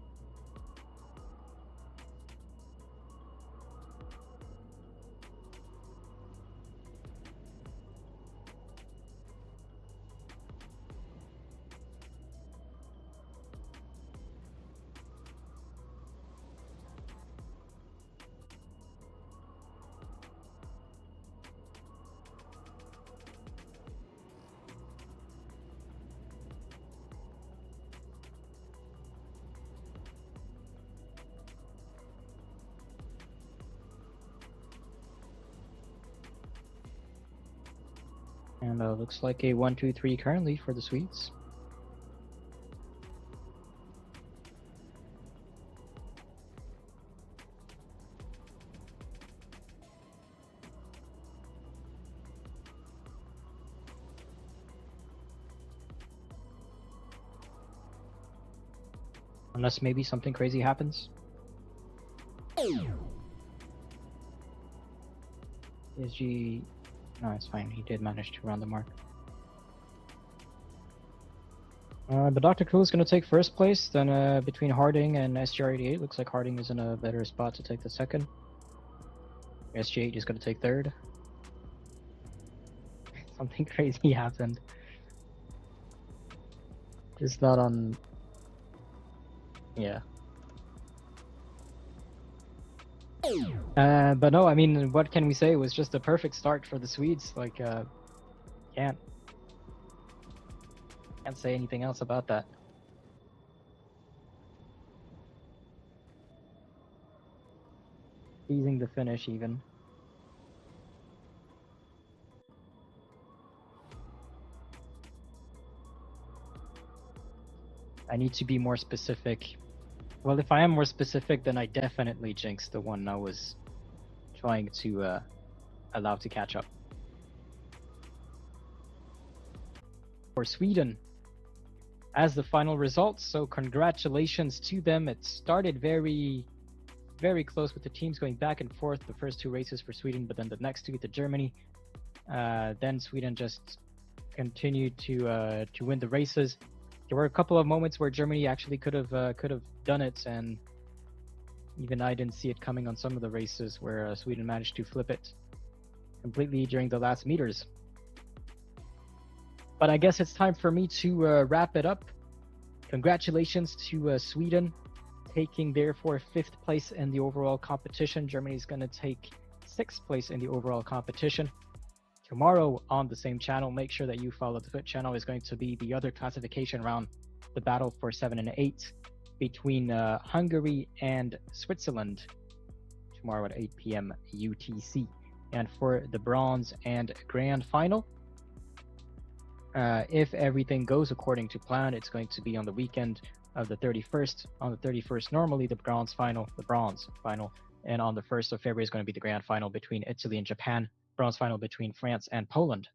And looks like a 1-2-3 currently for the Swedes. Unless maybe something crazy happens. ESG... No, it's fine. He did manage to round the mark. But Dr. Cool is going to take first place. Then between Harding and SGR88, looks like Harding is in a better spot to take the second. SG8 is going to take third. Something crazy happened. Just not on... Yeah. But no, I mean, what can we say? It was just a perfect start for the Swedes. Like, can't say anything else about that. Teasing the finish, even. I need to be more specific. Well, if I am more specific, then I definitely jinxed the one I was trying to allow to catch up. For Sweden, as the final result, so congratulations to them. It started very, very close with the teams going back and forth. The first two races for Sweden, but then the next two to Germany. Then Sweden just continued to win the races. There were a couple of moments where Germany actually could have done it, and even I didn't see it coming on some of the races where Sweden managed to flip it completely during the last meters. But I guess it's time for me to wrap it up. Congratulations to Sweden, taking therefore 5th place in the overall competition. Germany's going to take 6th place in the overall competition. Tomorrow on the same channel, make sure that you follow the FUT channel, is going to be the other classification round, the battle for 7 and 8. between Hungary and Switzerland tomorrow at 8 p.m. UTC. And for the bronze and grand final, if everything goes according to plan, it's going to be on the weekend of the 31st. On the 31st, normally the bronze final, and on the 1st of February is going to be the grand final between Italy and Japan, bronze final between France and Poland.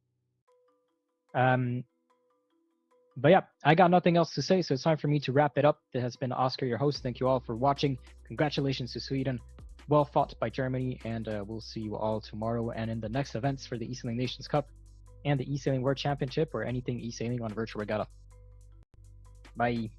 But yeah, I got nothing else to say, so it's time for me to wrap it up. This has been Oscar, your host. Thank you all for watching. Congratulations to Sweden. Well fought by Germany, and we'll see you all tomorrow and in the next events for the eSailing Nations Cup and the eSailing World Championship or anything eSailing on Virtual Regatta. Bye.